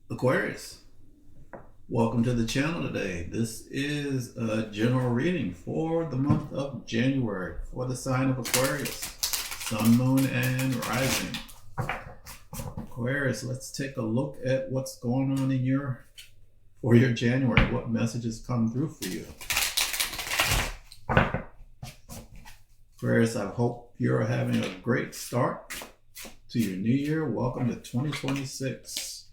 Aquarius, welcome to the channel today. This is a general reading for the month of January for the sign of Aquarius, sun, moon, and rising. Aquarius, let's take a look at what's going on in your January. What messages come through for you? Aquarius, I hope you're having a great start to your new year. Welcome to 2026.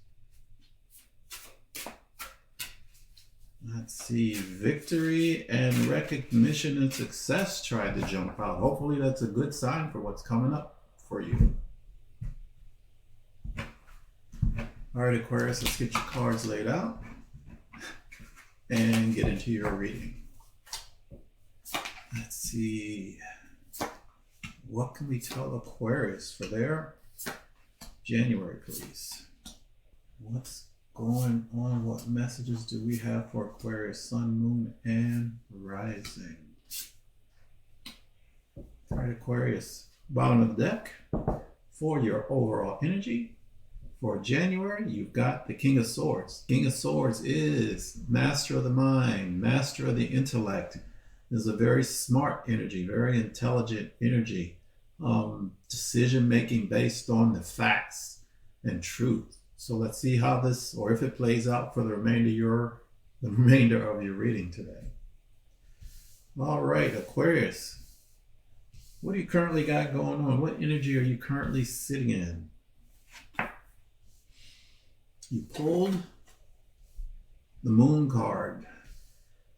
Let's see, victory and recognition and success tried to jump out. Hopefully that's a good sign for what's coming up for you. All right, Aquarius, let's get your cards laid out and get into your reading. Let's see, what can we tell Aquarius for their January, please? What's going on? What messages do we have for Aquarius, sun, moon, and rising? All right, Aquarius, bottom of the deck for your overall energy for January, you've got the King of Swords. King of Swords is master of the mind, master of the intellect. Is a very smart energy, very intelligent energy, decision making based on the facts and truth. So let's see how this, or if it plays out for the remainder of your reading today. All right, Aquarius, what do you currently got going on? What energy are you currently sitting in? You pulled the Moon card.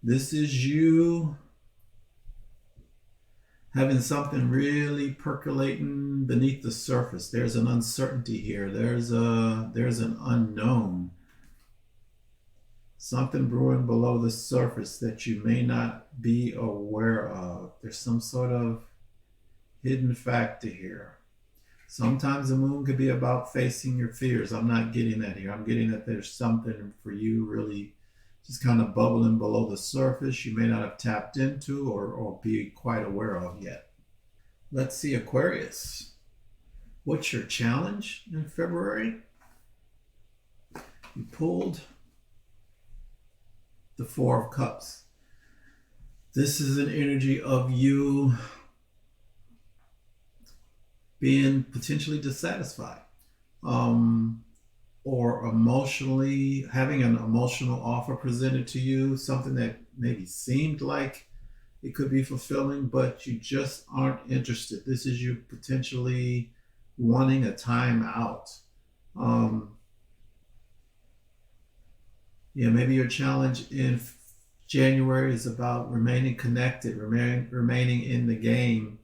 This is you having something really percolating beneath the surface. There's an uncertainty here. There's an unknown. Something brewing below the surface that you may not be aware of. There's some sort of hidden factor here. Sometimes the moon could be about facing your fears. I'm not getting that here. I'm getting that there's something for you really just kind of bubbling below the surface you may not have tapped into or be quite aware of yet. Let's see, Aquarius. What's your challenge in February? You pulled the Four of Cups. This is an energy of you being potentially dissatisfied. Or emotionally, having an emotional offer presented to you, something that maybe seemed like it could be fulfilling, but you just aren't interested. This is you potentially wanting a time out. Maybe your challenge in January is about remaining connected, remaining in the game,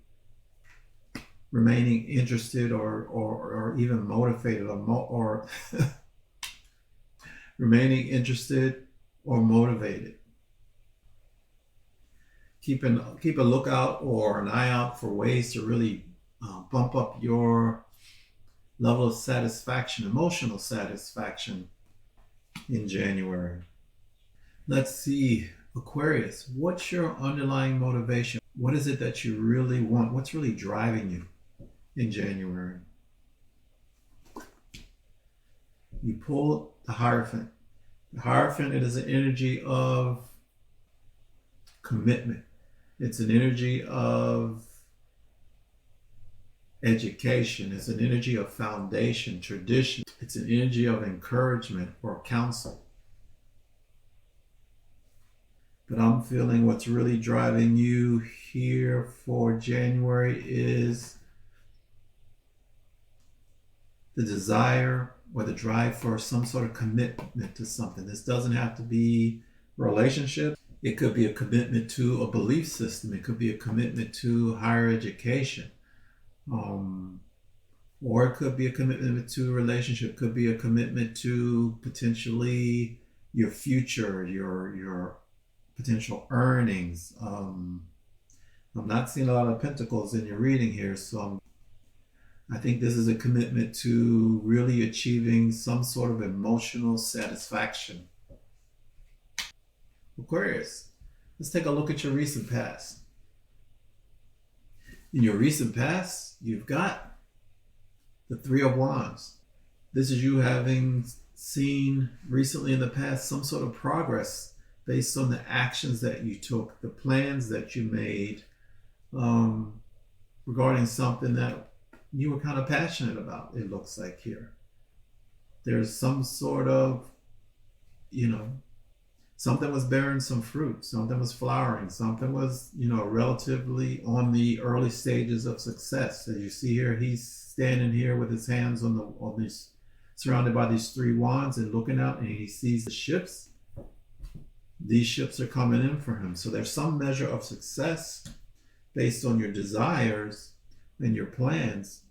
remaining interested or even motivated or remaining interested or motivated. Keep a lookout or an eye out for ways to really bump up your level of satisfaction, emotional satisfaction in January. Let's see, Aquarius, what's your underlying motivation? What is it that you really want? What's really driving you in January? You pull the Hierophant. The Hierophant, it is an energy of commitment. It's an energy of education. It's an energy of foundation, tradition. It's an energy of encouragement or counsel. But I'm feeling what's really driving you here for January is the desire or the drive for some sort of commitment to something. This doesn't have to be a relationship. It could be a commitment to a belief system. It could be a commitment to higher education. Or it could be a commitment to a relationship. It could be a commitment to potentially your future, your potential earnings. I'm not seeing a lot of pentacles in your reading here, so I think this is a commitment to really achieving some sort of emotional satisfaction. Aquarius, let's take a look at your recent past. In your recent past, you've got the Three of Wands. This is you having seen recently in the past some sort of progress based on the actions that you took, the plans that you made regarding something that you were kind of passionate about, it looks like here. There's some sort of, something was bearing some fruit, something was flowering, something was, relatively on the early stages of success. As you see here, he's standing here with his hands on these, surrounded by these three wands and looking out, and he sees the ships. These ships are coming in for him. So there's some measure of success based on your desires and your plans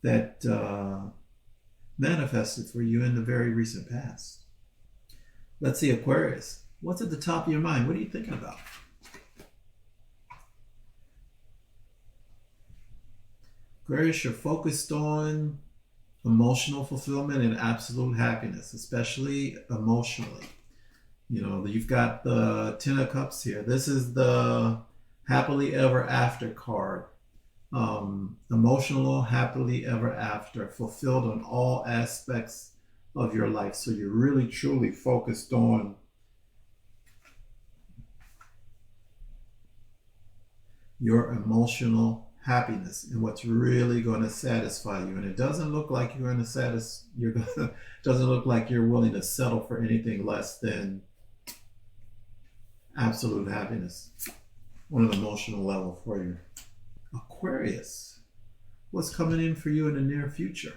that manifested for you in the very recent past. Let's see, Aquarius. What's at the top of your mind? What are you thinking about? Aquarius, you're focused on emotional fulfillment and absolute happiness, especially emotionally. You've got the Ten of Cups here. This is the happily ever after card. Emotional, happily ever after, fulfilled on all aspects of your life. So you're really truly focused on your emotional happiness and what's really going to satisfy you. And it doesn't look like doesn't look like you're willing to settle for anything less than absolute happiness on an emotional level for you. Aquarius, what's coming in for you in the near future?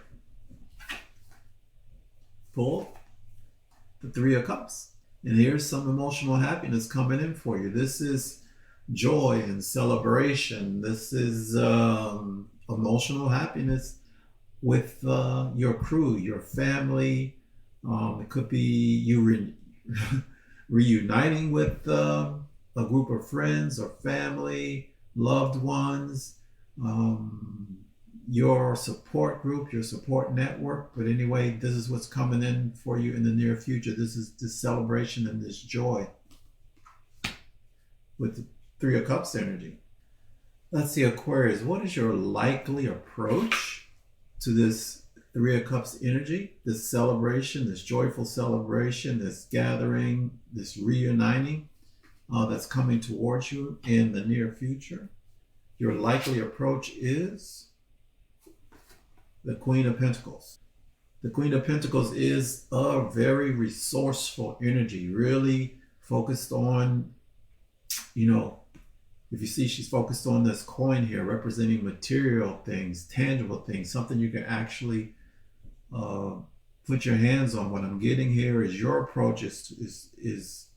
Pull the Three of Cups. And here's some emotional happiness coming in for you. This is joy and celebration. This is emotional happiness with your crew, your family. It could be you reuniting with a group of friends or family, loved ones, your support group, your support network. But anyway, this is what's coming in for you in the near future. This is this celebration and this joy with the Three of Cups energy. Let's see, Aquarius, what is your likely approach to this Three of Cups energy, this celebration, this joyful celebration, this gathering, this reuniting that's coming towards you in the near future? Your likely approach is the Queen of Pentacles. The Queen of Pentacles is a very resourceful energy, really focused on, if you see, she's focused on this coin here representing material things, tangible things, something you can actually put your hands on. What I'm getting here is your approach is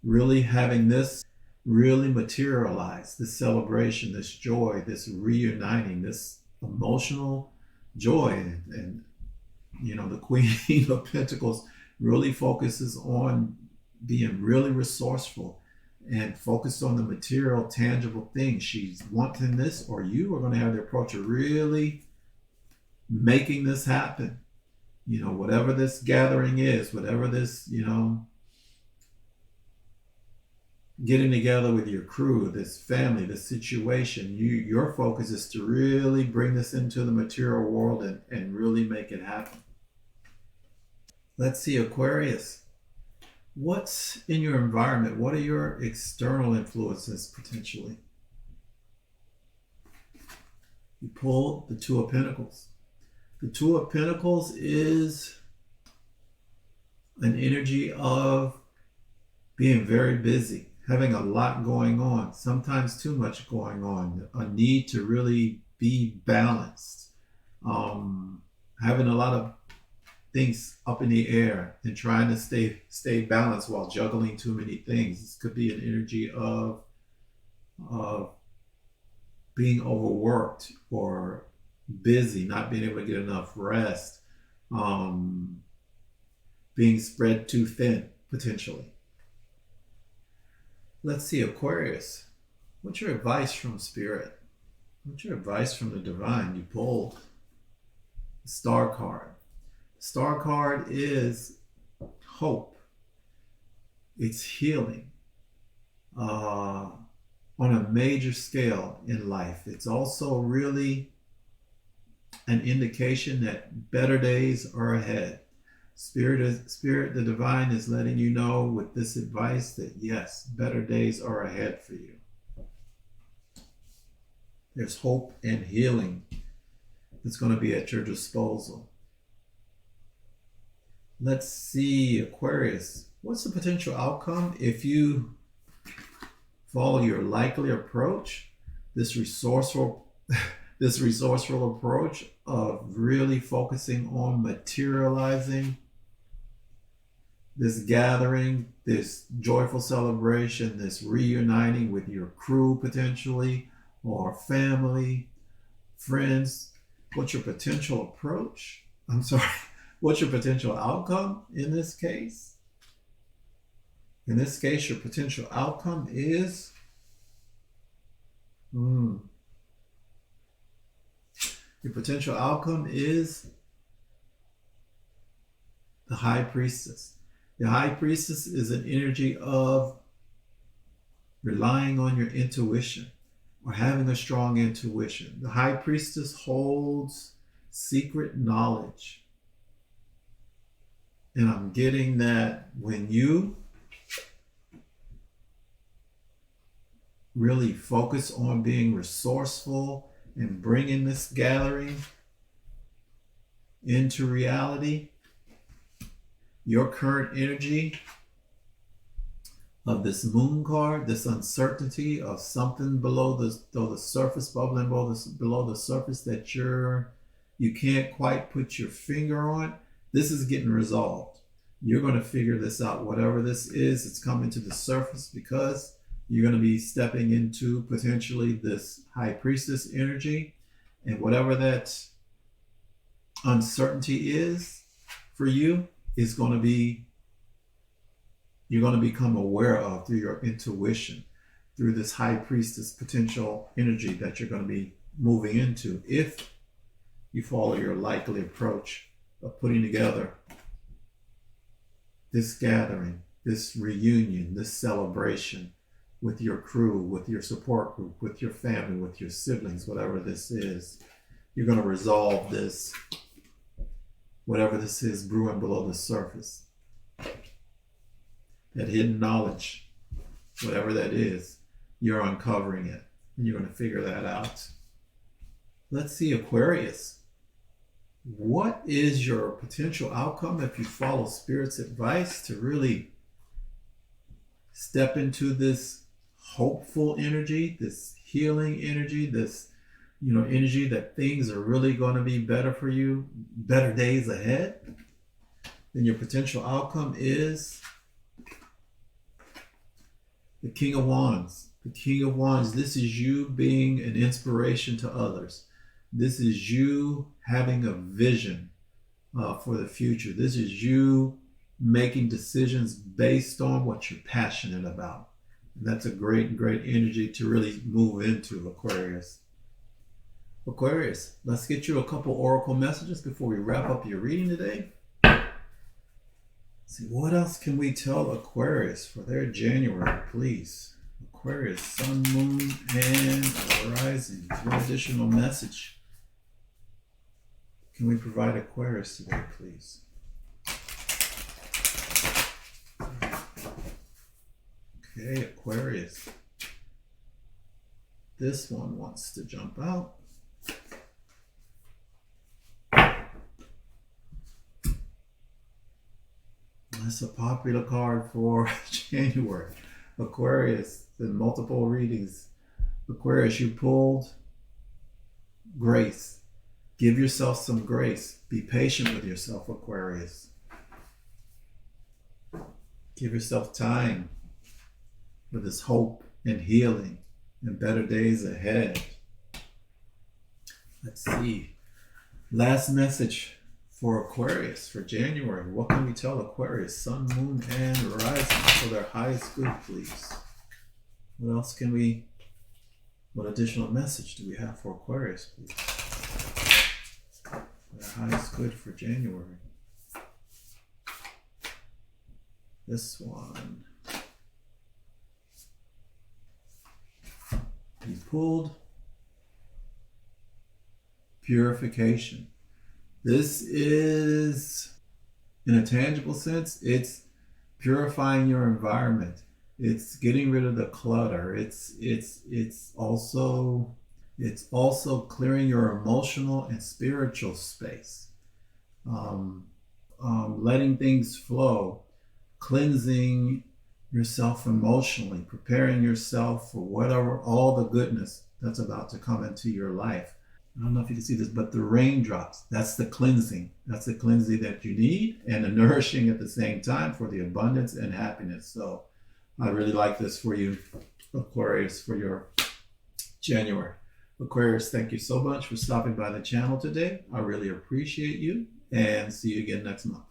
really having this really materialize, this celebration, this joy, this reuniting, this emotional joy. And the Queen of Pentacles really focuses on being really resourceful and focused on the material, tangible things. She's wanting this, or you are going to have the approach of really making this happen. Whatever this gathering is, whatever this, getting together with your crew, this family, this situation, your focus is to really bring this into the material world and really make it happen. Let's see, Aquarius. What's in your environment? What are your external influences potentially? You pull the Two of Pentacles. The Two of Pentacles is an energy of being very busy, having a lot going on, sometimes too much going on, a need to really be balanced, having a lot of things up in the air and trying to stay balanced while juggling too many things. This could be an energy of being overworked or busy, not being able to get enough rest, being spread too thin, potentially. Let's see, Aquarius. What's your advice from Spirit? What's your advice from the Divine? You pulled the Star card. Star card is hope. It's healing. on a major scale in life. It's also really an indication that better days are ahead. Spirit, the divine is letting you know with this advice that yes, better days are ahead for you. There's hope and healing that's going to be at your disposal. Let's see, Aquarius. What's the potential outcome if you follow your likely approach, this resourceful approach of really focusing on materializing this gathering, this joyful celebration, this reuniting with your crew potentially, or family, friends? What's your potential approach? I'm sorry. What's your potential outcome in this case? In this case, your potential outcome is your potential outcome is the High Priestess. The High Priestess is an energy of relying on your intuition or having a strong intuition. The High Priestess holds secret knowledge. And I'm getting that when you really focus on being resourceful and bringing this gathering into reality, your current energy of this moon card, this uncertainty of something below the surface, bubbling below the surface that you can't quite put your finger on, this is getting resolved. You're going to figure this out. Whatever this is, it's coming to the surface because you're going to be stepping into potentially this High Priestess energy, and whatever that uncertainty is for you is going to be, you're going to become aware of through your intuition, through this High Priestess potential energy that you're going to be moving into if you follow your likely approach of putting together this gathering, this reunion, this celebration with your crew, with your support group, with your family, with your siblings, whatever this is. You're going to resolve this, whatever this is brewing below the surface. That hidden knowledge, whatever that is, you're uncovering it, and you're going to figure that out. Let's see, Aquarius. What is your potential outcome if you follow Spirit's advice to really step into this hopeful energy, this healing energy, this energy that things are really going to be better for you, better days ahead? Then your potential outcome is the King of Wands. The King of Wands, this is you being an inspiration to others. This is you having a vision for the future. This is you making decisions based on what you're passionate about. And that's a great energy to really move into, Aquarius. Aquarius, let's get you a couple oracle messages before we wrap up your reading today. See, what else can we tell Aquarius for their January, please? Aquarius, Sun, Moon, and Rising. What additional message can we provide Aquarius today, please? Okay, Aquarius. This one wants to jump out. That's a popular card for January. Aquarius, in multiple readings. Aquarius, you pulled grace. Give yourself some grace. Be patient with yourself, Aquarius. Give yourself time for this hope and healing and better days ahead. Let's see. Last message for Aquarius for January. What can we tell Aquarius, Sun, Moon, and Rising for their highest good, please? What else can we, what additional message do we have for Aquarius, please? Their highest good for January. This one. You pulled purification. This is, in a tangible sense, it's purifying your environment. It's getting rid of the clutter. It's also clearing your emotional and spiritual space. Letting things flow, cleansing yourself emotionally, preparing yourself for whatever, all the goodness that's about to come into your life. I don't know if you can see this, but the raindrops, that's the cleansing. That's the cleansing that you need, and the nourishing at the same time for the abundance and happiness. So I really like this for you, Aquarius, for your January. Aquarius, thank you so much for stopping by the channel today. I really appreciate you, and see you again next month.